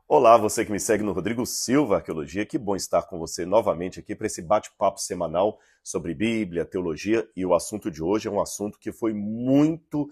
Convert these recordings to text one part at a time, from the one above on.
Olá, você que me segue no Rodrigo Silva Arqueologia, que bom estar com você novamente aqui para esse bate-papo semanal sobre Bíblia, teologia, e o assunto de hoje é um assunto que foi muito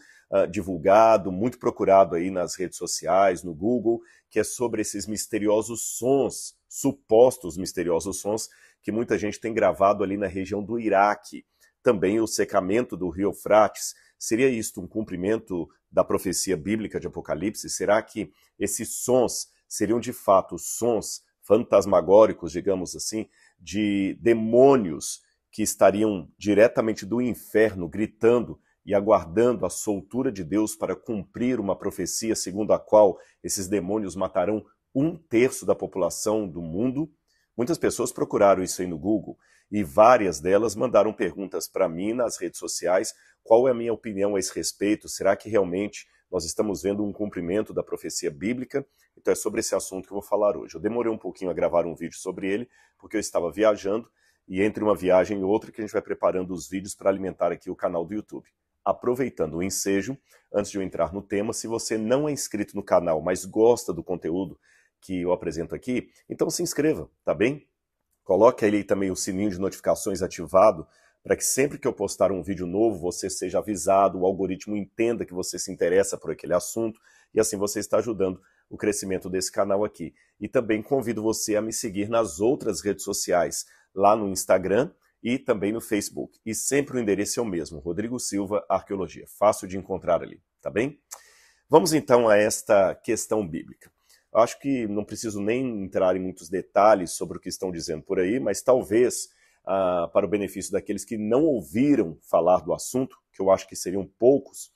divulgado, muito procurado aí nas redes sociais, no Google, que é sobre esses misteriosos sons, supostos misteriosos sons, que muita gente tem gravado ali na região do Iraque. Também o secamento do rio Eufrates. Seria isto um cumprimento da profecia bíblica de Apocalipse? Será que esses sons seriam de fato sons fantasmagóricos, digamos assim, de demônios que estariam diretamente do inferno gritando e aguardando a soltura de Deus para cumprir uma profecia segundo a qual esses demônios matarão 1/3 da população do mundo? Muitas pessoas procuraram isso aí no Google e várias delas mandaram perguntas para mim nas redes sociais. Qual é a minha opinião a esse respeito? Será que realmente nós estamos vendo um cumprimento da profecia bíblica? Então é sobre esse assunto que eu vou falar hoje. Eu demorei um pouquinho a gravar um vídeo sobre ele, porque eu estava viajando, e entre uma viagem e outra que a gente vai preparando os vídeos para alimentar aqui o canal do YouTube. Aproveitando o ensejo, antes de eu entrar no tema, se você não é inscrito no canal, mas gosta do conteúdo que eu apresento aqui, então se inscreva, tá bem? Coloque aí também o sininho de notificações ativado, para que sempre que eu postar um vídeo novo, você seja avisado, o algoritmo entenda que você se interessa por aquele assunto, e assim você está ajudando o crescimento desse canal aqui. E também convido você a me seguir nas outras redes sociais, lá no Instagram e também no Facebook. E sempre o endereço é o mesmo, Rodrigo Silva Arqueologia. Fácil de encontrar ali, tá bem? Vamos então a esta questão bíblica. Eu acho que não preciso nem entrar em muitos detalhes sobre o que estão dizendo por aí, mas talvez, para o benefício daqueles que não ouviram falar do assunto, que eu acho que seriam poucos,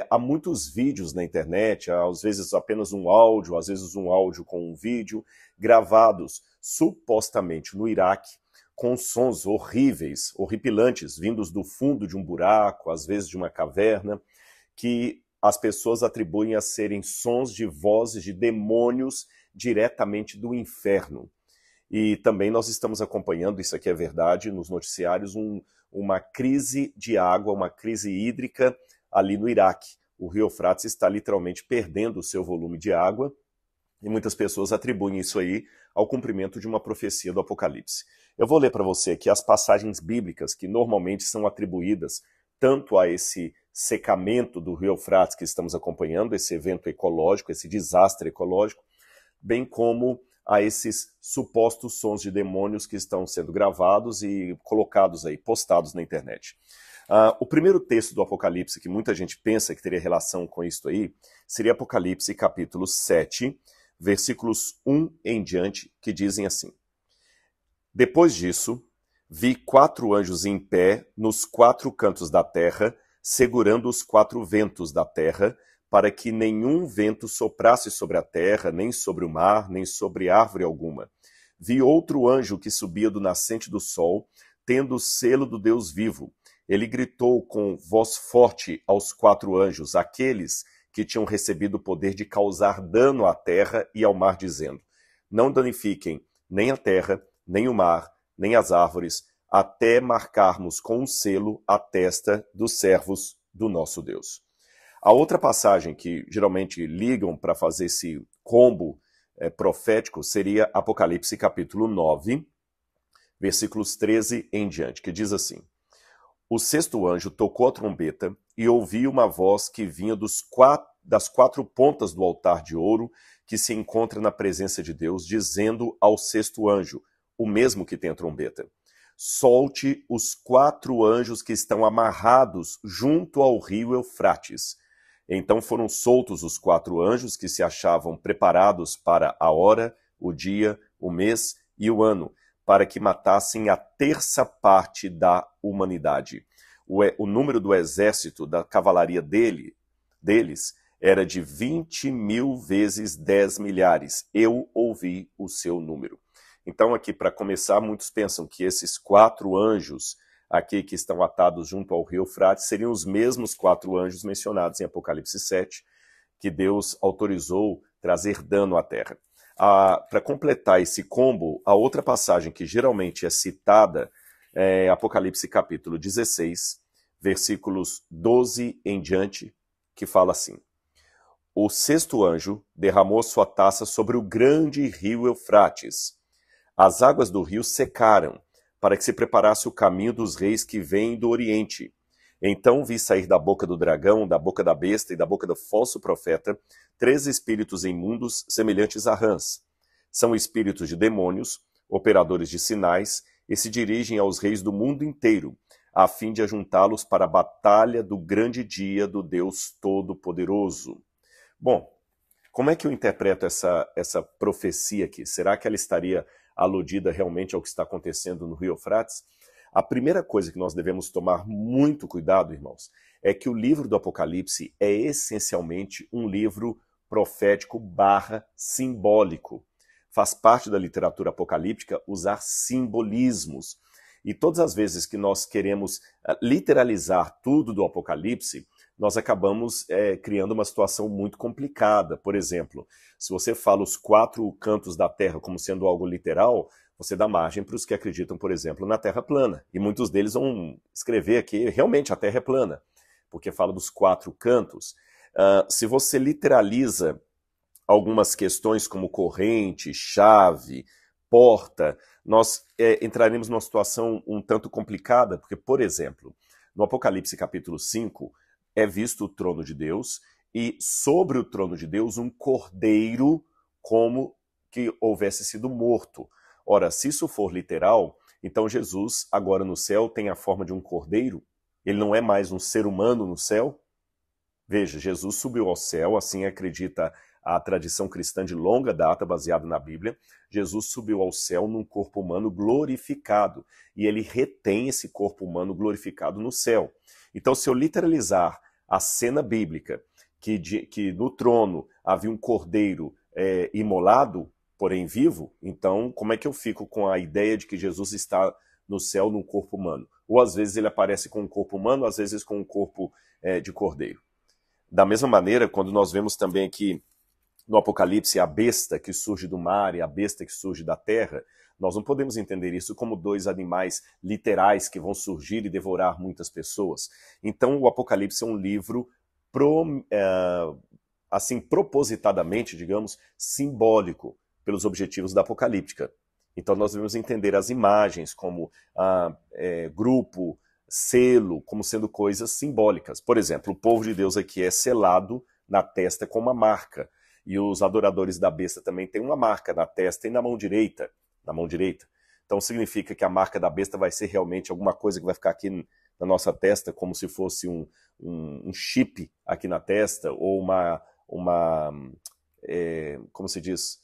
há muitos vídeos na internet, às vezes apenas um áudio, às vezes um áudio com um vídeo, gravados supostamente no Iraque, com sons horríveis, horripilantes, vindos do fundo de um buraco, às vezes de uma caverna, que as pessoas atribuem a serem sons de vozes de demônios diretamente do inferno. E também nós estamos acompanhando, isso aqui é verdade, nos noticiários, uma crise de água, uma crise hídrica ali no Iraque. O rio Eufrates está literalmente perdendo o seu volume de água, e muitas pessoas atribuem isso aí ao cumprimento de uma profecia do Apocalipse. Eu vou ler para você aqui as passagens bíblicas que normalmente são atribuídas tanto a esse secamento do rio Eufrates que estamos acompanhando, esse evento ecológico, esse desastre ecológico, bem como a esses supostos sons de demônios que estão sendo gravados e colocados aí, postados na internet. O primeiro texto do Apocalipse, que muita gente pensa que teria relação com isso aí, seria Apocalipse capítulo 7, versículos 1 em diante, que dizem assim: Depois disso, vi 4 anjos em pé nos 4 cantos da terra, segurando os 4 ventos da terra, para que nenhum vento soprasse sobre a terra, nem sobre o mar, nem sobre árvore alguma. Vi outro anjo que subia do nascente do sol, tendo o selo do Deus vivo. Ele gritou com voz forte aos 4 anjos, aqueles que tinham recebido o poder de causar dano à terra e ao mar, dizendo: Não danifiquem nem a terra, nem o mar, nem as árvores, até marcarmos com um selo a testa dos servos do nosso Deus. A outra passagem que geralmente ligam para fazer esse combo profético seria Apocalipse capítulo 9, versículos 13 em diante, que diz assim: O sexto anjo tocou a trombeta e ouvi uma voz que vinha das 4 pontas do altar de ouro que se encontra na presença de Deus, dizendo ao sexto anjo, o mesmo que tem a trombeta: Solte os 4 anjos que estão amarrados junto ao rio Eufrates. Então foram soltos os 4 anjos que se achavam preparados para a hora, o dia, o mês e o ano, para que matassem a 1/3 parte da humanidade. O número do exército, da cavalaria deles, era de 20.000 vezes 10 milhares. Eu ouvi o seu número. Então aqui, para começar, muitos pensam que esses 4 anjos aqui que estão atados junto ao rio Eufrates seriam os mesmos 4 anjos mencionados em Apocalipse 7, que Deus autorizou trazer dano à terra. Para completar esse combo, a outra passagem que geralmente é citada é Apocalipse capítulo 16, versículos 12 em diante, que fala assim: o sexto anjo derramou sua taça sobre o grande rio Eufrates. As águas do rio secaram, para que se preparasse o caminho dos reis que vêm do Oriente. Então vi sair da boca do dragão, da boca da besta e da boca do falso profeta 3 espíritos imundos semelhantes a rãs. São espíritos de demônios, operadores de sinais, e se dirigem aos reis do mundo inteiro, a fim de ajuntá-los para a batalha do grande dia do Deus Todo-Poderoso. Bom, como é que eu interpreto essa profecia aqui? Será que ela estaria aludida realmente ao que está acontecendo no Rio Eufrates? A primeira coisa que nós devemos tomar muito cuidado, irmãos, é que o livro do Apocalipse é essencialmente um livro profético / simbólico. Faz parte da literatura apocalíptica usar simbolismos. E todas as vezes que nós queremos literalizar tudo do Apocalipse, nós acabamos criando uma situação muito complicada. Por exemplo, se você fala os 4 cantos da Terra como sendo algo literal, você dá margem para os que acreditam, por exemplo, na Terra plana. E muitos deles vão escrever aqui, realmente a Terra é plana, porque fala dos 4 cantos. Se você literaliza algumas questões como corrente, chave, porta, nós entraremos numa situação um tanto complicada, porque, por exemplo, no Apocalipse capítulo 5, é visto o trono de Deus, e sobre o trono de Deus um cordeiro como que houvesse sido morto. Ora, se isso for literal, então Jesus, agora no céu, tem a forma de um cordeiro? Ele não é mais um ser humano no céu? Veja, Jesus subiu ao céu, assim acredita a tradição cristã de longa data, baseada na Bíblia. Jesus subiu ao céu num corpo humano glorificado, e ele retém esse corpo humano glorificado no céu. Então, se eu literalizar a cena bíblica, que no trono havia um cordeiro imolado, porém vivo, então como é que eu fico com a ideia de que Jesus está no céu num corpo humano? Ou às vezes ele aparece com um corpo humano, às vezes com um corpo de cordeiro. Da mesma maneira, quando nós vemos também aqui no Apocalipse a besta que surge do mar e a besta que surge da terra, nós não podemos entender isso como 2 animais literais que vão surgir e devorar muitas pessoas. Então o Apocalipse é um livro assim propositadamente, digamos, simbólico pelos objetivos da apocalíptica. Então nós devemos entender as imagens como grupo, selo, como sendo coisas simbólicas. Por exemplo, o povo de Deus aqui é selado na testa com uma marca. E os adoradores da besta também têm uma marca na testa e na mão direita. Então significa que a marca da besta vai ser realmente alguma coisa que vai ficar aqui na nossa testa, como se fosse um chip aqui na testa, ou como se diz,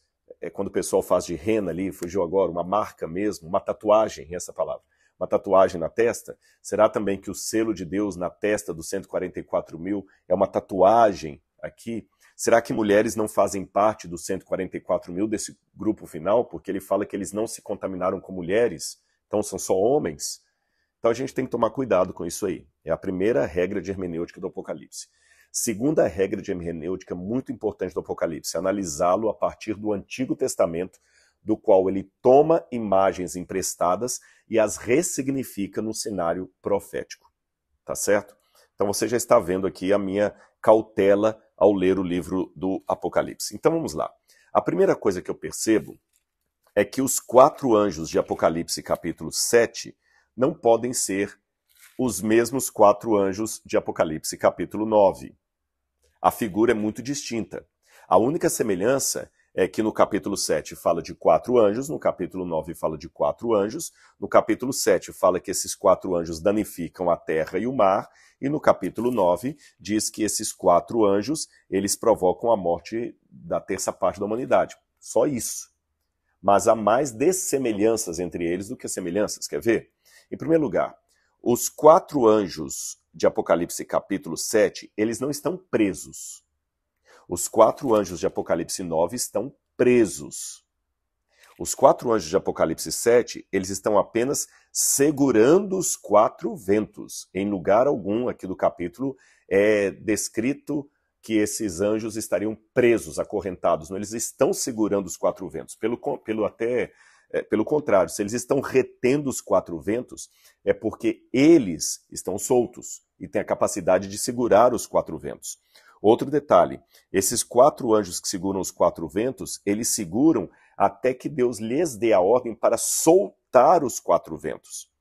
quando o pessoal faz de rena ali, fugiu agora, uma marca mesmo, uma tatuagem, essa palavra, uma tatuagem na testa. Será também que o selo de Deus na testa dos 144 mil é uma tatuagem aqui? Será que mulheres não fazem parte dos 144 mil desse grupo final? Porque ele fala que eles não se contaminaram com mulheres, então são só homens? Então a gente tem que tomar cuidado com isso aí. É a primeira regra de hermenêutica do Apocalipse. Segunda regra de hermenêutica muito importante do Apocalipse, analisá-lo a partir do Antigo Testamento, do qual ele toma imagens emprestadas e as ressignifica no cenário profético. Tá certo? Então você já está vendo aqui a minha cautela ao ler o livro do Apocalipse. Então vamos lá. A primeira coisa que eu percebo é que os 4 anjos de Apocalipse capítulo 7 não podem ser os mesmos 4 anjos de Apocalipse capítulo 9. A figura é muito distinta. A única semelhança é que no capítulo 7 fala de 4 anjos, no capítulo 9 fala de 4 anjos, no capítulo 7 fala que esses 4 anjos danificam a terra e o mar, e no capítulo 9 diz que esses 4 anjos, eles provocam a morte da terça parte da humanidade. Só isso. Mas há mais dessemelhanças entre eles do que semelhanças, quer ver? Em primeiro lugar, os 4 anjos de Apocalipse capítulo 7, eles não estão presos. Os 4 anjos de Apocalipse 9 estão presos. Os 4 anjos de Apocalipse 7, eles estão apenas segurando os 4 ventos. Em lugar algum aqui do capítulo é descrito que esses anjos estariam presos, acorrentados. Não, eles estão segurando os 4 ventos. Pelo contrário, se eles estão retendo os 4 ventos, é porque eles estão soltos e têm a capacidade de segurar os 4 ventos. Outro detalhe, esses 4 anjos que seguram os 4 ventos, eles seguram até que Deus lhes dê a ordem para soltar os 4 ventos.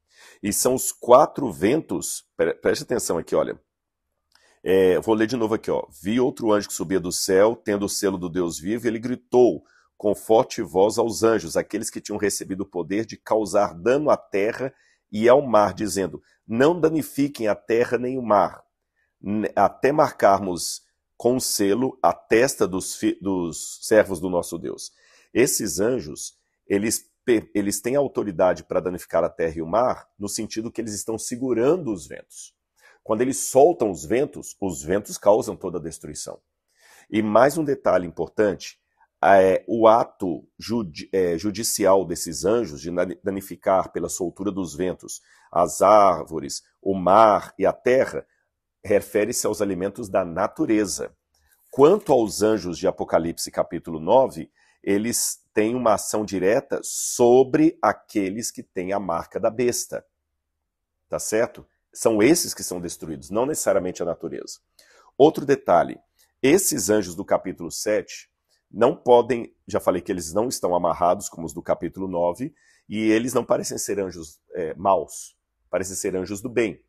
E são os 4 ventos, preste atenção aqui, olha. Vou ler de novo aqui, ó. Vi outro anjo que subia do céu, tendo o selo do Deus vivo, e ele gritou com forte voz aos anjos, aqueles que tinham recebido o poder de causar dano à terra e ao mar, dizendo: não danifiquem a terra nem o mar, até marcarmos com o selo a testa dos servos do nosso Deus. Esses anjos, eles têm autoridade para danificar a terra e o mar, no sentido que eles estão segurando os ventos. Quando eles soltam os ventos causam toda a destruição. E mais um detalhe importante, o ato judicial desses anjos de danificar pela soltura dos ventos as árvores, o mar e a terra, refere-se aos alimentos da natureza. Quanto aos anjos de Apocalipse capítulo 9, eles têm uma ação direta sobre aqueles que têm a marca da besta. Tá certo? São esses que são destruídos, não necessariamente a natureza. Outro detalhe, esses anjos do capítulo 7 não podem, já falei que eles não estão amarrados como os do capítulo 9, e eles não parecem ser anjos maus, parecem ser anjos do bem.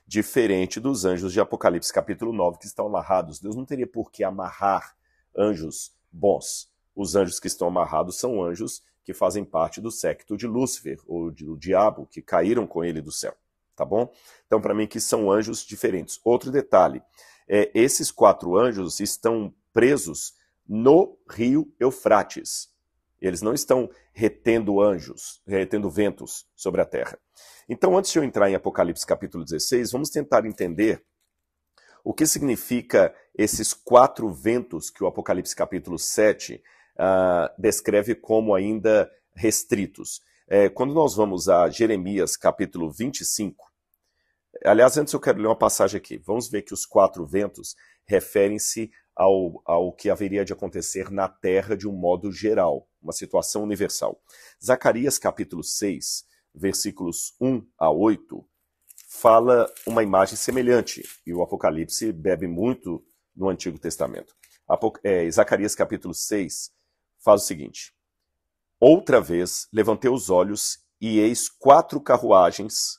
Diferente dos anjos de Apocalipse capítulo 9 que estão amarrados. Deus não teria por que amarrar anjos bons. Os anjos que estão amarrados são anjos que fazem parte do séquito de Lúcifer, ou do diabo, que caíram com ele do céu. Tá bom? Então, para mim, que são anjos diferentes. Outro detalhe, esses 4 anjos estão presos no rio Eufrates. Eles não estão retendo ventos sobre a terra. Então, antes de eu entrar em Apocalipse capítulo 16, vamos tentar entender o que significa esses 4 ventos que o Apocalipse capítulo 7 descreve como ainda restritos. Quando nós vamos a Jeremias capítulo 25, aliás, antes eu quero ler uma passagem aqui. Vamos ver que os 4 ventos referem-se ao que haveria de acontecer na terra de um modo geral, uma situação universal. Zacarias capítulo 6, versículos 1 a 8, fala uma imagem semelhante, e o Apocalipse bebe muito no Antigo Testamento. Zacarias capítulo 6 faz o seguinte: outra vez levantei os olhos, e eis 4 carruagens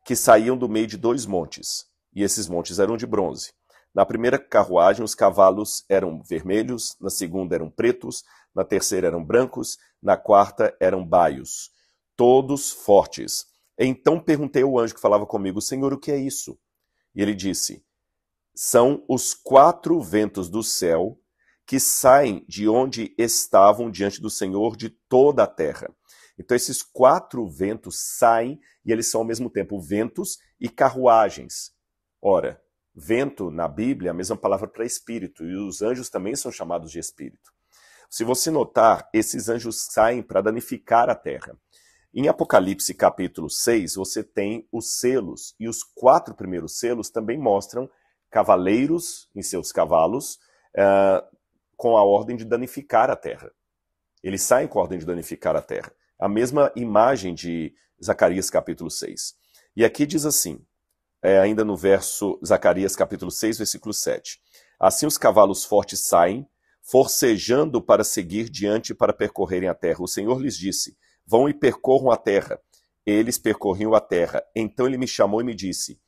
que saíam do meio de 2 montes, e esses montes eram de bronze. Na primeira carruagem os cavalos eram vermelhos, na segunda eram pretos, na terceira eram brancos, na quarta eram baios, todos fortes. Então perguntei ao anjo que falava comigo: Senhor, o que é isso? E ele disse: são os 4 ventos do céu que saem de onde estavam diante do Senhor de toda a terra. Então esses 4 ventos saem e eles são ao mesmo tempo ventos e carruagens. Ora, vento na Bíblia é a mesma palavra para espírito, e os anjos também são chamados de espírito. Se você notar, esses anjos saem para danificar a terra. Em Apocalipse capítulo 6, você tem os selos, e os 4 primeiros selos também mostram cavaleiros em seus cavalos, com a ordem de danificar a terra. Eles saem com a ordem de danificar a terra. A mesma imagem de Zacarias capítulo 6. E aqui diz assim, ainda no verso Zacarias capítulo 6, versículo 7. Assim os cavalos fortes saem, forcejando para seguir diante para percorrerem a terra. O Senhor lhes disse: vão e percorram a terra. Eles percorriam a terra. Então ele me chamou e me disse: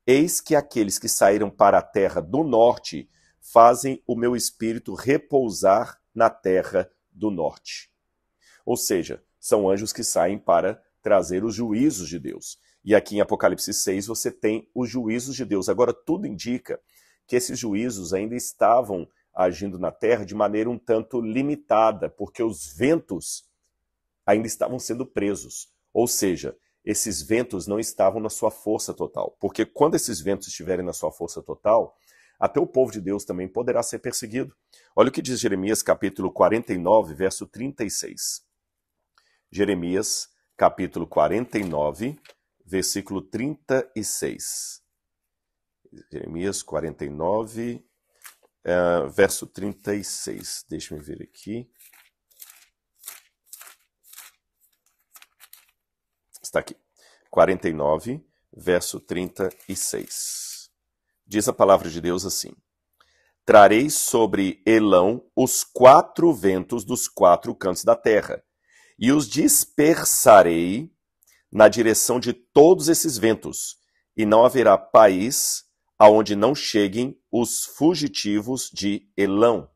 eis que aqueles que saíram para a terra do norte fazem o meu espírito repousar na terra do norte. Ou seja, são anjos que saem para trazer os juízos de Deus. E aqui em Apocalipse 6 você tem os juízos de Deus. Agora, tudo indica que esses juízos ainda estavam agindo na terra de maneira um tanto limitada, porque os ventos ainda estavam sendo presos. Ou seja, esses ventos não estavam na sua força total. Porque quando esses ventos estiverem na sua força total, até o povo de Deus também poderá ser perseguido. Olha o que diz Jeremias capítulo 49, verso 36. Jeremias capítulo 49, versículo 36. Jeremias 49, verso 36. Deixa eu ver aqui. Está aqui. 49, verso 36. Diz a palavra de Deus assim: trarei sobre Elão os 4 ventos dos 4 cantos da terra, e os dispersarei na direção de todos esses ventos, e não haverá país aonde não cheguem os fugitivos de Elão.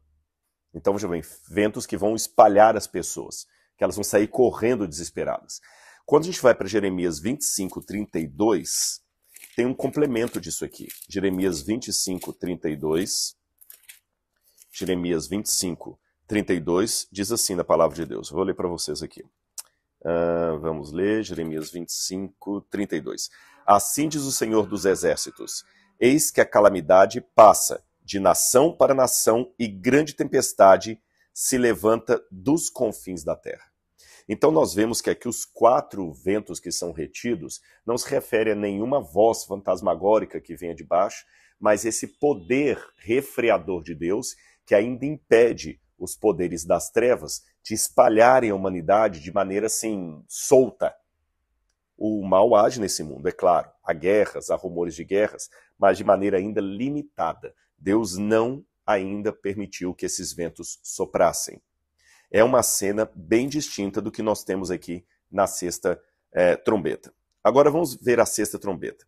Então, veja bem, ventos que vão espalhar as pessoas, que elas vão sair correndo desesperadas. Quando a gente vai para Jeremias 25, 32, tem um complemento disso aqui. Jeremias 25, 32. Jeremias 25, 32 diz assim na palavra de Deus. Eu vou ler para vocês aqui. Vamos ler Jeremias 25, 32. Assim diz o Senhor dos Exércitos: eis que a calamidade passa de nação para nação e grande tempestade se levanta dos confins da terra. Então nós vemos que aqui os 4 ventos que são retidos não se refere a nenhuma voz fantasmagórica que venha de baixo, mas esse poder refreador de Deus que ainda impede os poderes das trevas de espalharem a humanidade de maneira assim solta. O mal age nesse mundo, é claro. Há guerras, há rumores de guerras, mas de maneira ainda limitada. Deus não ainda permitiu que esses ventos soprassem. É uma cena bem distinta do que nós temos aqui na sexta trombeta. Agora vamos ver a sexta trombeta.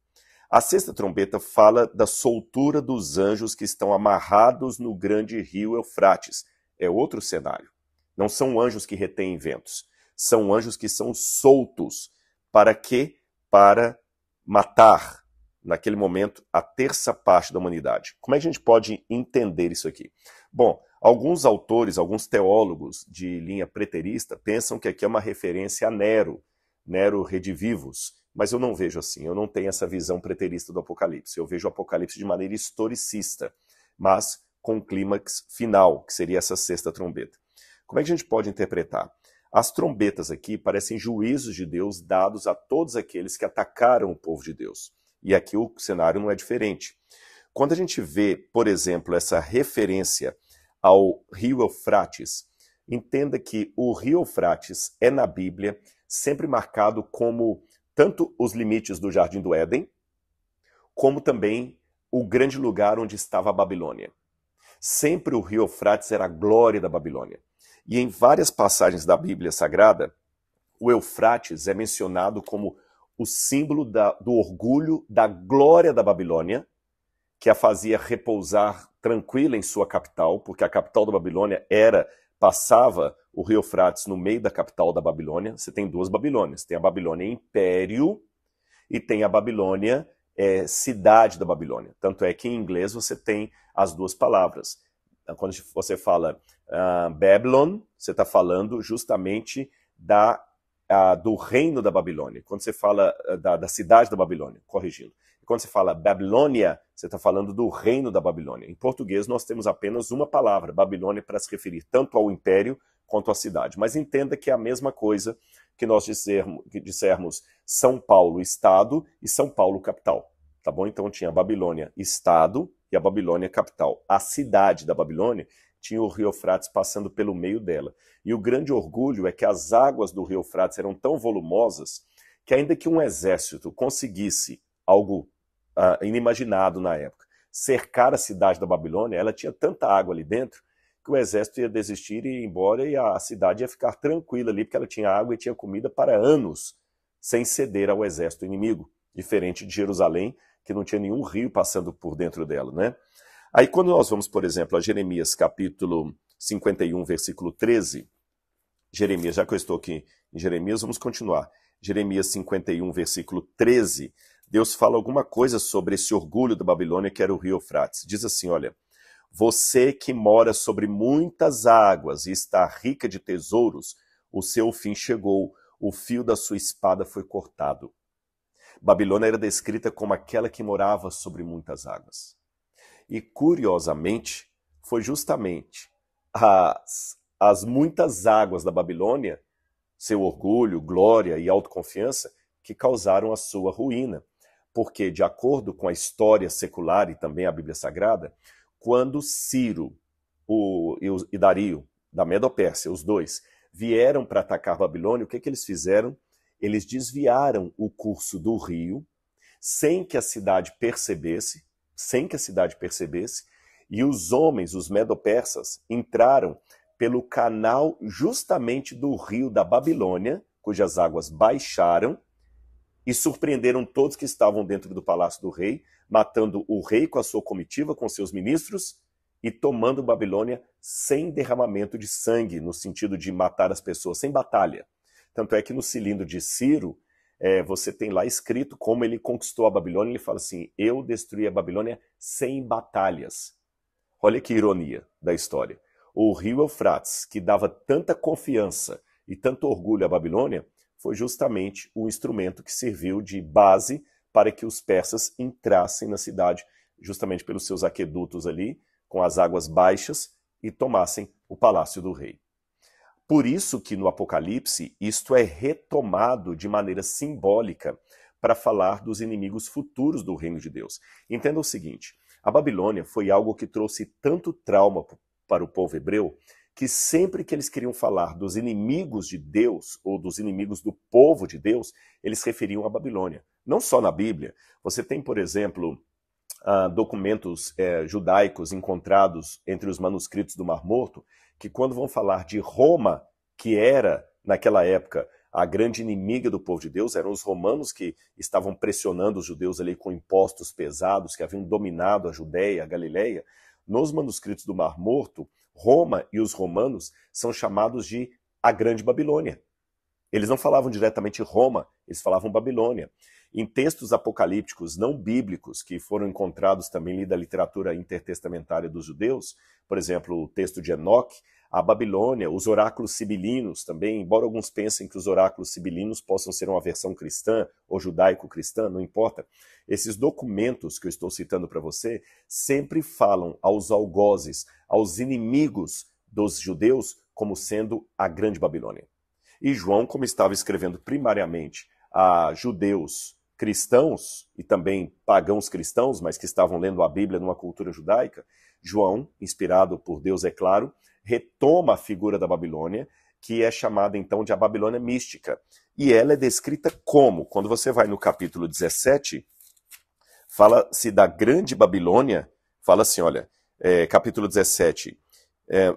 A sexta trombeta fala da soltura dos anjos que estão amarrados no grande rio Eufrates. É outro cenário. Não são anjos que retêm ventos. São anjos que são soltos. Para quê? Para matar, naquele momento, a terça parte da humanidade. Como é que a gente pode entender isso aqui? Bom, alguns autores, alguns teólogos de linha preterista pensam que aqui é uma referência a Nero Redivivus, mas eu não vejo assim, eu não tenho essa visão preterista do Apocalipse. Eu vejo o Apocalipse de maneira historicista, mas com um clímax final, que seria essa sexta trombeta. Como é que a gente pode interpretar? As trombetas aqui parecem juízos de Deus dados a todos aqueles que atacaram o povo de Deus. E aqui o cenário não é diferente. Quando a gente vê, por exemplo, essa referência ao rio Eufrates, entenda que o rio Eufrates é na Bíblia sempre marcado como tanto os limites do Jardim do Éden, como também o grande lugar onde estava a Babilônia. Sempre o rio Eufrates era a glória da Babilônia. E em várias passagens da Bíblia Sagrada, o Eufrates é mencionado como o símbolo do orgulho, da glória da Babilônia, que a fazia repousar tranquila em sua capital, porque a capital da Babilônia passava o rio Eufrates no meio da capital da Babilônia. Você tem 2 Babilônias, tem a Babilônia Império e tem a Babilônia cidade da Babilônia. Tanto é que em inglês você tem as 2 palavras. Quando você fala Babylon, você está falando justamente do reino da Babilônia. Quando você fala da cidade da Babilônia, corrigindo. Quando você fala Babilônia, você está falando do reino da Babilônia. Em português, nós temos apenas uma palavra, Babilônia, para se referir tanto ao império quanto à cidade. Mas entenda que é a mesma coisa que nós dissermos São Paulo, Estado, e São Paulo, capital. Tá bom? Então tinha a Babilônia, Estado, e a Babilônia, capital. A cidade da Babilônia tinha o rio Eufrates passando pelo meio dela. E o grande orgulho é que as águas do rio Eufrates eram tão volumosas que ainda que um exército conseguisse algo inimaginado na época, cercar a cidade da Babilônia, ela tinha tanta água ali dentro que o exército ia desistir e ir embora e a cidade ia ficar tranquila ali porque ela tinha água e tinha comida para anos sem ceder ao exército inimigo, diferente de Jerusalém, que não tinha nenhum rio passando por dentro dela, né? Aí quando nós vamos, por exemplo, a Jeremias capítulo 51, versículo 13, Jeremias, já que eu estou aqui em Jeremias, vamos continuar. Jeremias 51, versículo 13, Deus fala alguma coisa sobre esse orgulho da Babilônia que era o rio Eufrates. Diz assim, olha, você que mora sobre muitas águas e está rica de tesouros, o seu fim chegou, o fio da sua espada foi cortado. Babilônia era descrita como aquela que morava sobre muitas águas. E, curiosamente, foi justamente as muitas águas da Babilônia, seu orgulho, glória e autoconfiança, que causaram a sua ruína. Porque, de acordo com a história secular e também a Bíblia Sagrada, quando Ciro e Dario, da Medo-Pérsia, os dois, vieram para atacar Babilônia, o que eles fizeram? Eles desviaram o curso do rio, sem que a cidade percebesse, E os homens, os medo-persas, entraram pelo canal justamente do rio da Babilônia, cujas águas baixaram, e surpreenderam todos que estavam dentro do palácio do rei, matando o rei com a sua comitiva, com seus ministros, e tomando Babilônia sem derramamento de sangue, no sentido de matar as pessoas, sem batalha. Tanto é que no cilindro de Ciro, você tem lá escrito como ele conquistou a Babilônia. Ele fala assim: eu destruí a Babilônia sem batalhas. Olha que ironia da história. O rio Eufrates, que dava tanta confiança e tanto orgulho à Babilônia, foi justamente o instrumento que serviu de base para que os persas entrassem na cidade, justamente pelos seus aquedutos ali, com as águas baixas, e tomassem o palácio do rei. Por isso que no Apocalipse isto é retomado de maneira simbólica para falar dos inimigos futuros do reino de Deus. Entenda o seguinte: a Babilônia foi algo que trouxe tanto trauma para o povo hebreu, que sempre que eles queriam falar dos inimigos de Deus ou dos inimigos do povo de Deus, eles referiam à Babilônia. Não só na Bíblia. Você tem, por exemplo, documentos judaicos encontrados entre os manuscritos do Mar Morto, que quando vão falar de Roma, que era, naquela época, a grande inimiga do povo de Deus, eram os romanos que estavam pressionando os judeus ali com impostos pesados, que haviam dominado a Judéia, a Galileia. Nos manuscritos do Mar Morto, Roma e os romanos são chamados de a Grande Babilônia. Eles não falavam diretamente Roma, eles falavam Babilônia. Em textos apocalípticos não bíblicos, que foram encontrados também ali da literatura intertestamentária dos judeus, por exemplo, o texto de Enoque, a Babilônia, os oráculos sibilinos também, embora alguns pensem que os oráculos sibilinos possam ser uma versão cristã ou judaico-cristã, não importa, esses documentos que eu estou citando para você sempre falam aos algozes, aos inimigos dos judeus, como sendo a Grande Babilônia. E João, como estava escrevendo primariamente a judeus cristãos e também pagãos cristãos, mas que estavam lendo a Bíblia numa cultura judaica, João, inspirado por Deus, é claro, retoma a figura da Babilônia, que é chamada então de a Babilônia mística. E ela é descrita como? Quando você vai no capítulo 17, fala-se da Grande Babilônia, fala assim, olha, capítulo 17,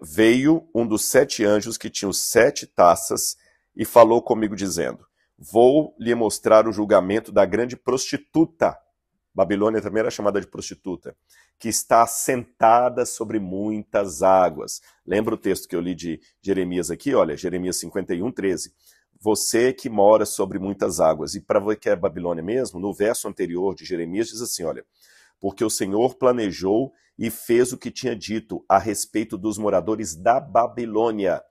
veio um dos 7 anjos que tinha 7 taças e falou comigo dizendo: vou lhe mostrar o julgamento da grande prostituta. Babilônia também era chamada de prostituta, que está assentada sobre muitas águas. Lembra o texto que eu li de Jeremias aqui? Olha, Jeremias 51, 13. Você que mora sobre muitas águas. E para ver que é Babilônia mesmo, no verso anterior de Jeremias diz assim, olha: porque o Senhor planejou e fez o que tinha dito a respeito dos moradores da Babilônia.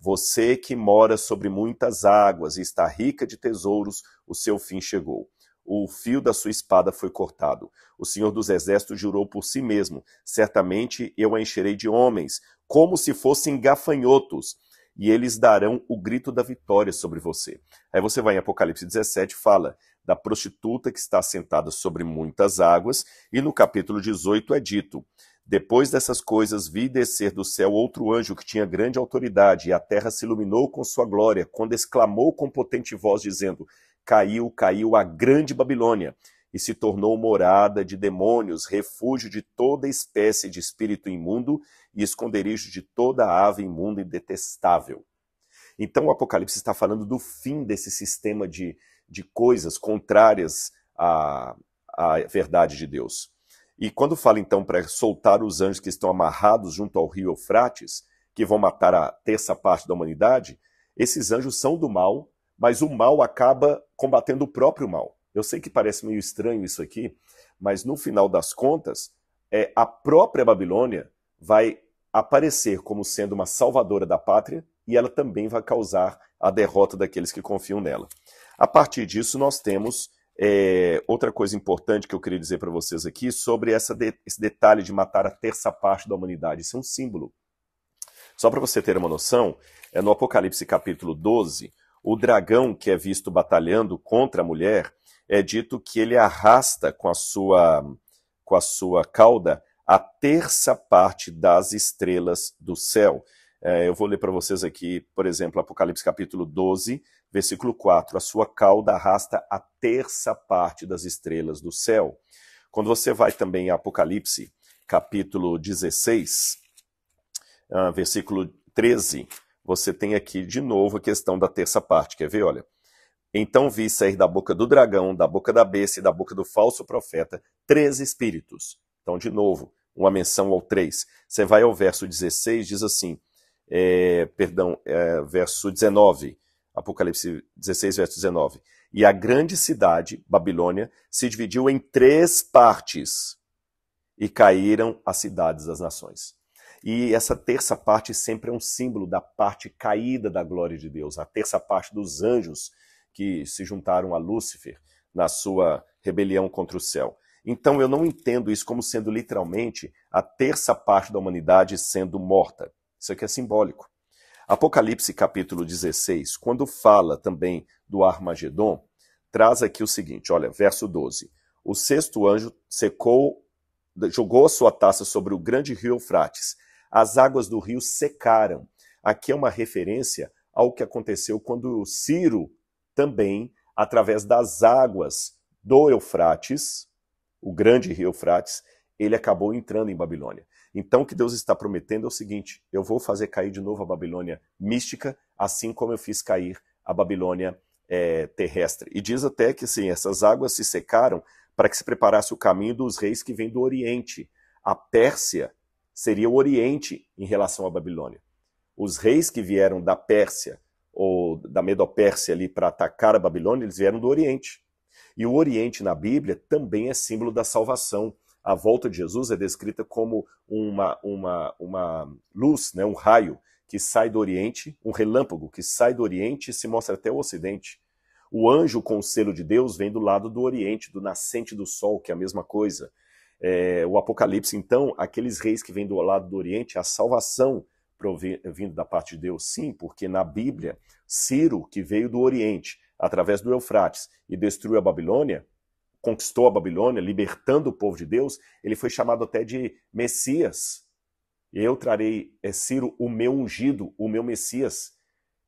Você que mora sobre muitas águas e está rica de tesouros, o seu fim chegou. O fio da sua espada foi cortado. O Senhor dos Exércitos jurou por si mesmo: certamente eu a encherei de homens, como se fossem gafanhotos, e eles darão o grito da vitória sobre você. Aí você vai em Apocalipse 17, fala da prostituta que está sentada sobre muitas águas, e no capítulo 18 é dito: depois dessas coisas vi descer do céu outro anjo que tinha grande autoridade, e a terra se iluminou com sua glória, quando exclamou com potente voz, dizendo: caiu, caiu a grande Babilônia, e se tornou morada de demônios, refúgio de toda espécie de espírito imundo e esconderijo de toda ave imunda e detestável. Então o Apocalipse está falando do fim desse sistema de coisas contrárias à verdade de Deus. E quando fala então para soltar os anjos que estão amarrados junto ao rio Eufrates, que vão matar a terça parte da humanidade, esses anjos são do mal, mas o mal acaba combatendo o próprio mal. Eu sei que parece meio estranho isso aqui, mas no final das contas, a própria Babilônia vai aparecer como sendo uma salvadora da pátria e ela também vai causar a derrota daqueles que confiam nela. A partir disso, nós temos outra coisa importante que eu queria dizer para vocês aqui sobre esse detalhe de matar a terça parte da humanidade. Isso é um símbolo. Só para você ter uma noção, no Apocalipse capítulo 12, o dragão que é visto batalhando contra a mulher, é dito que ele arrasta com a sua cauda a terça parte das estrelas do céu. Eu vou ler para vocês aqui, por exemplo, Apocalipse capítulo 12, versículo 4. A sua cauda arrasta a terça parte das estrelas do céu. Quando você vai também em Apocalipse capítulo 16, versículo 13, você tem aqui de novo a questão da terça parte. Quer ver? Olha. Então vi sair da boca do dragão, da boca da besta e da boca do falso profeta 3 espíritos. Então, de novo, uma menção ao 3. Você vai ao verso 16, diz assim, verso 19, Apocalipse 16, verso 19. E a grande cidade, Babilônia, se dividiu em 3 partes e caíram as cidades das nações. E essa terça parte sempre é um símbolo da parte caída da glória de Deus, a terça parte dos anjos que se juntaram a Lúcifer na sua rebelião contra o céu. Então eu não entendo isso como sendo literalmente a terça parte da humanidade sendo morta. Isso aqui é simbólico. Apocalipse capítulo 16, quando fala também do Armagedon, traz aqui o seguinte, olha, verso 12. O 6º anjo jogou a sua taça sobre o grande rio Eufrates. As águas do rio secaram. Aqui é uma referência ao que aconteceu quando Ciro também, através das águas do Eufrates, o grande rio Eufrates, ele acabou entrando em Babilônia. Então o que Deus está prometendo é o seguinte, eu vou fazer cair de novo a Babilônia mística, assim como eu fiz cair a Babilônia terrestre. E diz até que assim, essas águas se secaram para que se preparasse o caminho dos reis que vêm do Oriente. A Pérsia seria o Oriente em relação à Babilônia. Os reis que vieram da Pérsia, ou da Medopérsia ali para atacar a Babilônia, eles vieram do Oriente. E o Oriente na Bíblia também é símbolo da salvação. A volta de Jesus é descrita como uma luz, né, um raio que sai do Oriente, um relâmpago que sai do Oriente e se mostra até o Ocidente. O anjo com o selo de Deus vem do lado do Oriente, do nascente do sol, que é a mesma coisa. O Apocalipse, então, aqueles reis que vêm do lado do Oriente, a salvação vindo da parte de Deus, sim, porque na Bíblia, Ciro, que veio do Oriente, através do Eufrates, e destruiu a Babilônia, conquistou a Babilônia, libertando o povo de Deus, ele foi chamado até de Messias. Eu trarei Ciro, o meu ungido, o meu Messias.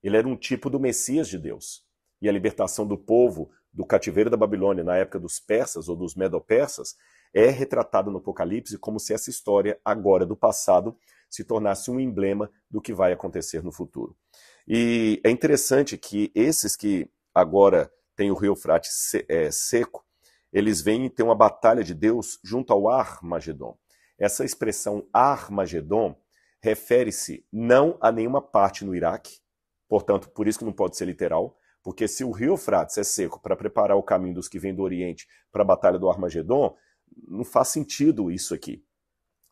Ele era um tipo do Messias de Deus. E a libertação do povo do cativeiro da Babilônia, na época dos persas ou dos medo-persas, é retratada no Apocalipse como se essa história, agora do passado, se tornasse um emblema do que vai acontecer no futuro. E é interessante que esses que agora têm o rio Eufrates seco, eles vêm ter uma batalha de Deus junto ao Armagedon. Essa expressão Armagedon refere-se não a nenhuma parte no Iraque, portanto, por isso que não pode ser literal, porque se o rio Eufrates é seco para preparar o caminho dos que vêm do Oriente para a batalha do Armagedon, não faz sentido isso aqui.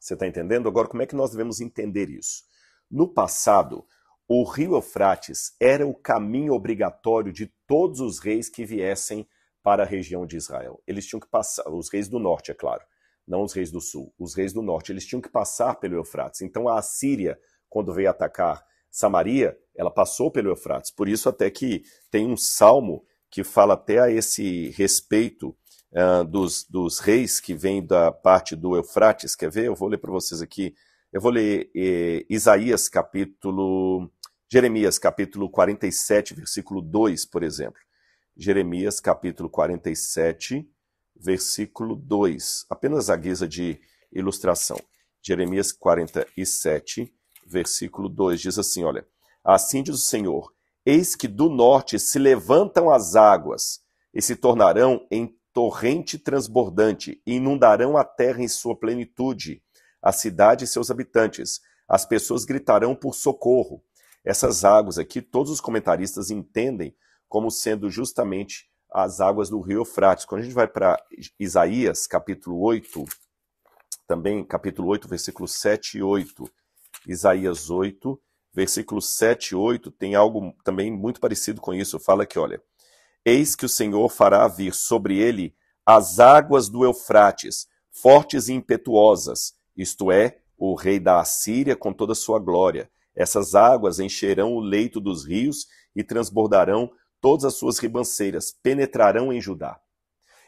Você está entendendo? Agora, como é que nós devemos entender isso? No passado, o rio Eufrates era o caminho obrigatório de todos os reis que viessem para a região de Israel. Eles tinham que passar, os reis do norte, é claro, não os reis do sul, os reis do norte, eles tinham que passar pelo Eufrates. Então a Assíria, quando veio atacar Samaria, ela passou pelo Eufrates. Por isso até que tem um salmo que fala até a esse respeito dos reis que vêm da parte do Eufrates. Quer ver? Eu vou ler para vocês aqui. Eu vou ler Jeremias capítulo 47, versículo 2, por exemplo. Jeremias capítulo 47, versículo 2. Apenas a guisa de ilustração. Jeremias 47, versículo 2, diz assim, olha. Assim diz o Senhor, eis que do norte se levantam as águas e se tornarão em torrente transbordante e inundarão a terra em sua plenitude, a cidade e seus habitantes. As pessoas gritarão por socorro. Essas águas aqui, todos os comentaristas entendem como sendo justamente as águas do rio Eufrates. Quando a gente vai para Isaías, capítulo 8, também capítulo 8, versículos 7 e 8. Isaías 8, versículos 7 e 8, tem algo também muito parecido com isso. Fala que, olha, eis que o Senhor fará vir sobre ele as águas do Eufrates, fortes e impetuosas, isto é, o rei da Assíria com toda a sua glória. Essas águas encherão o leito dos rios e transbordarão todas as suas ribanceiras, penetrarão em Judá.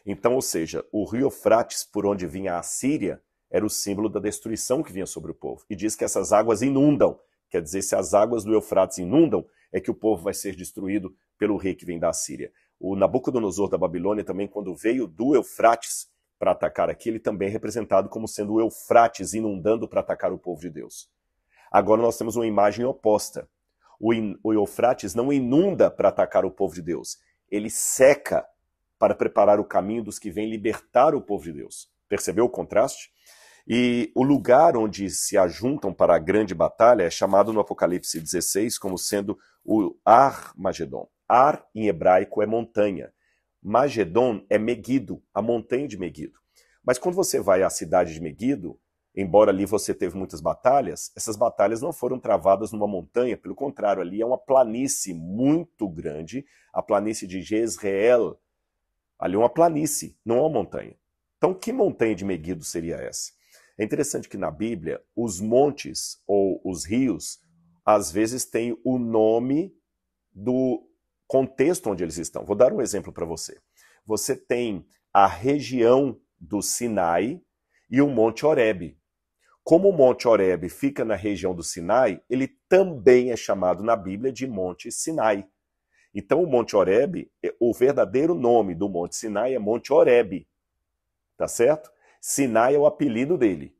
Então, ou seja, o rio Eufrates, por onde vinha a Assíria, era o símbolo da destruição que vinha sobre o povo. E diz que essas águas inundam. Quer dizer, se as águas do Eufrates inundam, é que o povo vai ser destruído pelo rei que vem da Assíria. O Nabucodonosor da Babilônia também, quando veio do Eufrates, para atacar aqui, ele também é representado como sendo o Eufrates inundando para atacar o povo de Deus. Agora nós temos uma imagem oposta. O Eufrates não inunda para atacar o povo de Deus, ele seca para preparar o caminho dos que vêm libertar o povo de Deus. Percebeu o contraste? E o lugar onde se ajuntam para a grande batalha é chamado no Apocalipse 16 como sendo o Ar-Magedon. Ar, em hebraico, é montanha. Magedon é Meguido, a montanha de Meguido. Mas quando você vai à cidade de Meguido, embora ali você teve muitas batalhas, essas batalhas não foram travadas numa montanha, pelo contrário, ali é uma planície muito grande, a planície de Jezreel. Ali é uma planície, não é uma montanha. Então, que montanha de Meguido seria essa? É interessante que na Bíblia, os montes ou os rios, às vezes têm o nome do contexto onde eles estão. Vou dar um exemplo para você. Você tem a região do Sinai e o Monte Horebe. Como o Monte Horebe fica na região do Sinai, ele também é chamado na Bíblia de Monte Sinai. Então o Monte Horebe, o verdadeiro nome do Monte Sinai é Monte Horebe. Tá certo? Sinai é o apelido dele.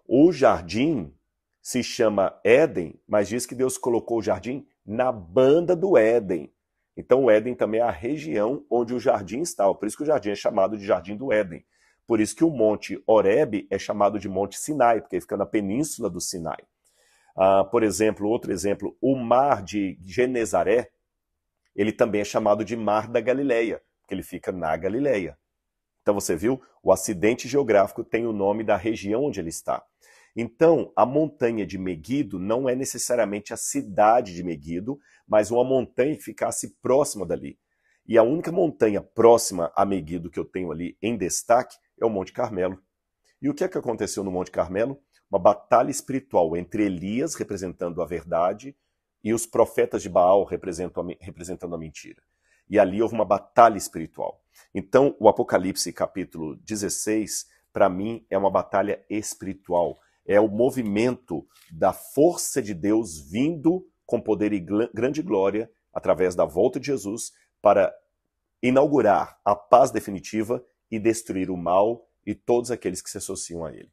O jardim se chama Éden, mas diz que Deus colocou o jardim na banda do Éden. Então o Éden também é a região onde o jardim está. Por isso que o jardim é chamado de Jardim do Éden. Por isso que o Monte Horebe é chamado de Monte Sinai, porque fica na península do Sinai. Por exemplo, outro exemplo, o mar de Genezaré, ele também é chamado de Mar da Galileia, porque ele fica na Galileia. Então você viu? O acidente geográfico tem o nome da região onde ele está. Então, a montanha de Meguido não é necessariamente a cidade de Meguido, mas uma montanha que ficasse próxima dali. E a única montanha próxima a Meguido que eu tenho ali em destaque é o Monte Carmelo. E o que é que aconteceu no Monte Carmelo? Uma batalha espiritual entre Elias, representando a verdade, e os profetas de Baal, representando a mentira. E ali houve uma batalha espiritual. Então, o Apocalipse capítulo 16, para mim, é uma batalha espiritual. É o movimento da força de Deus vindo com poder e grande glória, através da volta de Jesus, para inaugurar a paz definitiva e destruir o mal e todos aqueles que se associam a ele.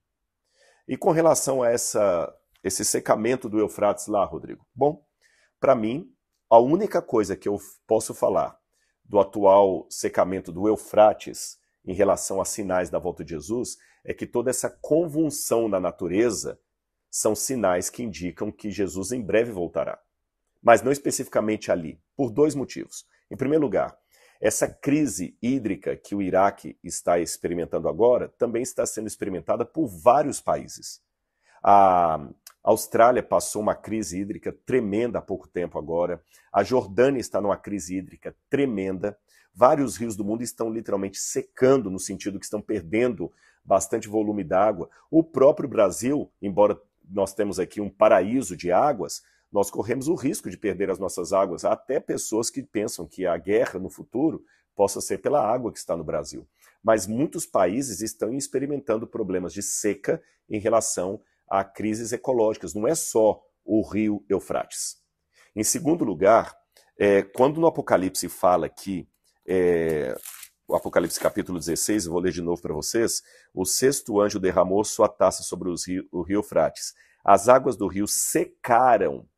E com relação a esse secamento do Eufrates lá, Rodrigo? Bom, para mim, a única coisa que eu posso falar do atual secamento do Eufrates em relação a sinais da volta de Jesus é que toda essa convulsão na natureza são sinais que indicam que Jesus em breve voltará. Mas não especificamente ali, por dois motivos. Em primeiro lugar, essa crise hídrica que o Iraque está experimentando agora também está sendo experimentada por vários países. A Austrália passou uma crise hídrica tremenda há pouco tempo agora. A Jordânia está numa crise hídrica tremenda. Vários rios do mundo estão literalmente secando, no sentido que estão perdendo bastante volume d'água. O próprio Brasil, embora nós temos aqui um paraíso de águas, nós corremos o risco de perder as nossas águas. Há até pessoas que pensam que a guerra no futuro possa ser pela água que está no Brasil. Mas muitos países estão experimentando problemas de seca em relação a crises ecológicas. Não é só o rio Eufrates. Em segundo lugar, quando no Apocalipse fala que, o Apocalipse capítulo 16, eu vou ler de novo para vocês, o sexto anjo derramou sua taça sobre o rio Eufrates. As águas do rio secaram.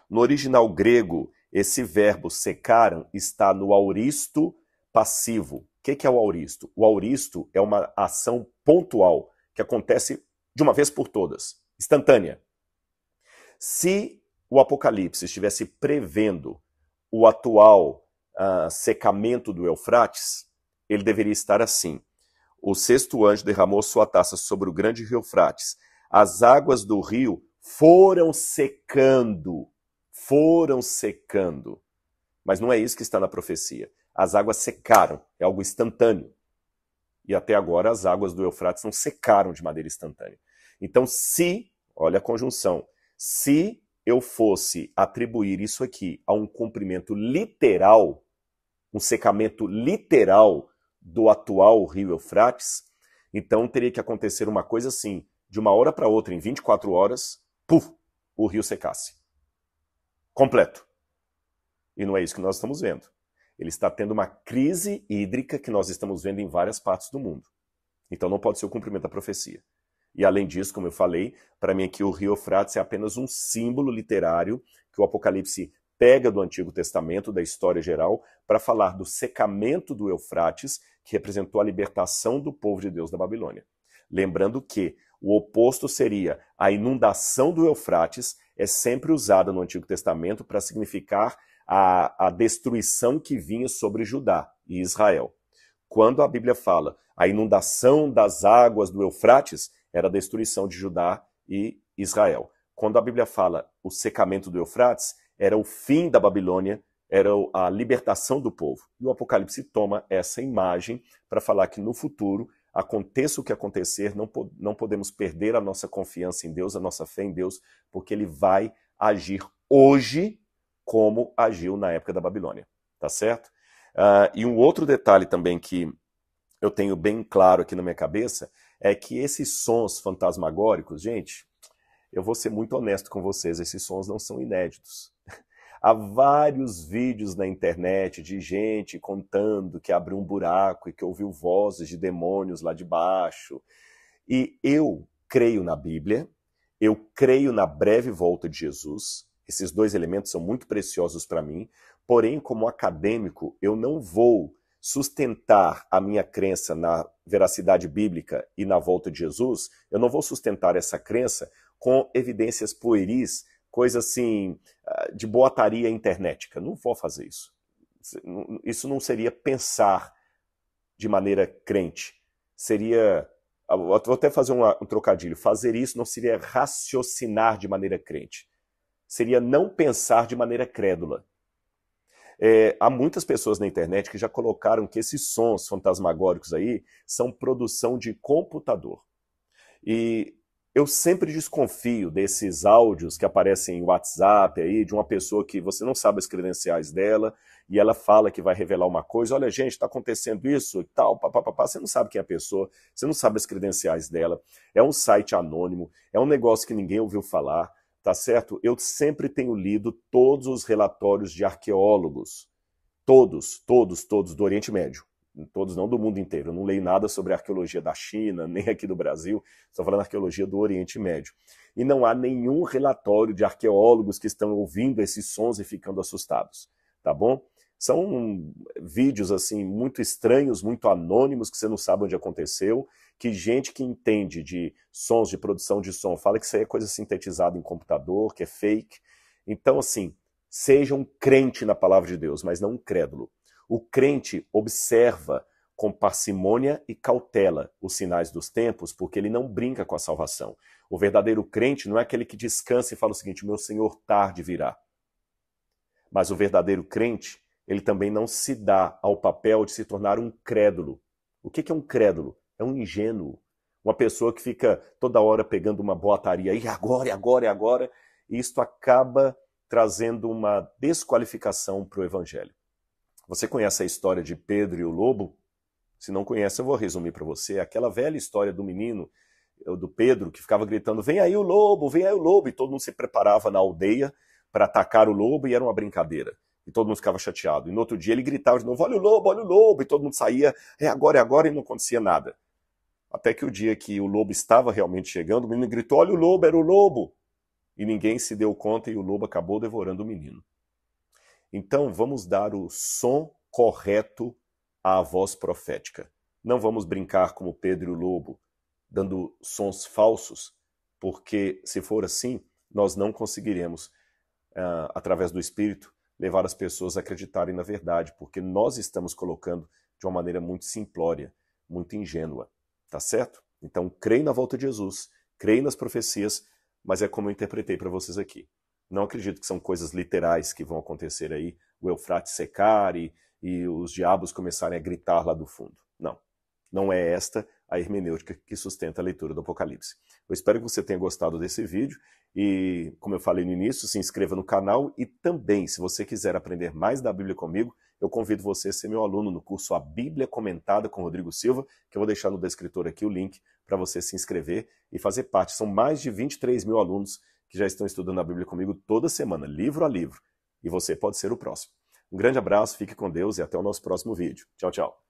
No original grego, esse verbo secaram está no auristo passivo. O que é o auristo? O auristo é uma ação pontual que acontece de uma vez por todas, instantânea. Se o Apocalipse estivesse prevendo o atual secamento do Eufrates, ele deveria estar assim. O sexto anjo derramou sua taça sobre o grande rio Eufrates. As águas do rio foram secando. Mas não é isso que está na profecia. As águas secaram, é algo instantâneo. E até agora as águas do Eufrates não secaram de maneira instantânea. Então, olha a conjunção, se eu fosse atribuir isso aqui a um cumprimento literal, um secamento literal do atual rio Eufrates, então teria que acontecer uma coisa assim, de uma hora para outra, em 24 horas, o rio secasse. Completo. E não é isso que nós estamos vendo. Ele está tendo uma crise hídrica que nós estamos vendo em várias partes do mundo. Então não pode ser o cumprimento da profecia. E além disso, como eu falei, para mim aqui o rio Eufrates é apenas um símbolo literário que o Apocalipse pega do Antigo Testamento, da história geral, para falar do secamento do Eufrates, que representou a libertação do povo de Deus da Babilônia. Lembrando que o oposto seria a inundação do Eufrates, é sempre usada no Antigo Testamento para significar a destruição que vinha sobre Judá e Israel. Quando a Bíblia fala a inundação das águas do Eufrates, era a destruição de Judá e Israel. Quando a Bíblia fala o secamento do Eufrates, era o fim da Babilônia, era a libertação do povo. E o Apocalipse toma essa imagem para falar que no futuro, aconteça o que acontecer, não podemos perder a nossa confiança em Deus, a nossa fé em Deus, porque Ele vai agir hoje como agiu na época da Babilônia. Tá certo? E um outro detalhe também que eu tenho bem claro aqui na minha cabeça é que esses sons fantasmagóricos, gente, eu vou ser muito honesto com vocês, esses sons não são inéditos. Há vários vídeos na internet de gente contando que abriu um buraco e que ouviu vozes de demônios lá de baixo. E eu creio na Bíblia, eu creio na breve volta de Jesus. Esses dois elementos são muito preciosos para mim. Porém, como acadêmico, eu não vou sustentar a minha crença na veracidade bíblica e na volta de Jesus. Eu não vou sustentar essa crença com evidências pueris, coisa assim, de boataria internética. Não vou fazer isso. Isso não seria pensar de maneira crente. Seria, vou até fazer um trocadilho, fazer isso não seria raciocinar de maneira crente. Seria não pensar de maneira crédula. Há muitas pessoas na internet que já colocaram que esses sons fantasmagóricos aí são produção de computador. E eu sempre desconfio desses áudios que aparecem em WhatsApp aí, de uma pessoa que você não sabe as credenciais dela, e ela fala que vai revelar uma coisa, olha gente, está acontecendo isso e tal, papapá, você não sabe quem é a pessoa, você não sabe as credenciais dela, é um site anônimo, é um negócio que ninguém ouviu falar, tá certo? Eu sempre tenho lido todos os relatórios de arqueólogos, todos do Oriente Médio. Todos não do mundo inteiro. Eu não leio nada sobre a arqueologia da China, nem aqui do Brasil. Estou falando arqueologia do Oriente Médio. E não há nenhum relatório de arqueólogos que estão ouvindo esses sons e ficando assustados. Tá bom? São vídeos assim muito estranhos, muito anônimos, que você não sabe onde aconteceu, que gente que entende de sons, de produção de som, fala que isso aí é coisa sintetizada em computador, que é fake. Então, assim, seja um crente na palavra de Deus, mas não um crédulo. O crente observa com parcimônia e cautela os sinais dos tempos, porque ele não brinca com a salvação. O verdadeiro crente não é aquele que descansa e fala o seguinte, meu Senhor tarde virá. Mas o verdadeiro crente, ele também não se dá ao papel de se tornar um crédulo. O que é um crédulo? É um ingênuo. Uma pessoa que fica toda hora pegando uma boataria, e agora, e isto acaba trazendo uma desqualificação para o evangelho. Você conhece a história de Pedro e o lobo? Se não conhece, eu vou resumir para você. Aquela velha história do menino, do Pedro, que ficava gritando, vem aí o lobo, e todo mundo se preparava na aldeia para atacar o lobo e era uma brincadeira. E todo mundo ficava chateado. E no outro dia ele gritava de novo, olha o lobo, e todo mundo saía, é agora, e não acontecia nada. Até que o dia que o lobo estava realmente chegando, o menino gritou, olha o lobo, era o lobo. E ninguém se deu conta e o lobo acabou devorando o menino. Então, vamos dar o som correto à voz profética. Não vamos brincar como Pedro e o lobo, dando sons falsos, porque se for assim, nós não conseguiremos, através do Espírito, levar as pessoas a acreditarem na verdade, porque nós estamos colocando de uma maneira muito simplória, muito ingênua. Tá certo? Então, creio na volta de Jesus, creio nas profecias, mas é como eu interpretei para vocês aqui. Não acredito que são coisas literais que vão acontecer aí, o Eufrates secar e os diabos começarem a gritar lá do fundo. Não. Não é esta a hermenêutica que sustenta a leitura do Apocalipse. Eu espero que você tenha gostado desse vídeo e, como eu falei no início, se inscreva no canal e também, se você quiser aprender mais da Bíblia comigo, eu convido você a ser meu aluno no curso A Bíblia Comentada com Rodrigo Silva, que eu vou deixar no descritor aqui o link para você se inscrever e fazer parte. São mais de 23 mil alunos que já estão estudando a Bíblia comigo toda semana, livro a livro. E você pode ser o próximo. Um grande abraço, fique com Deus e até o nosso próximo vídeo. Tchau, tchau.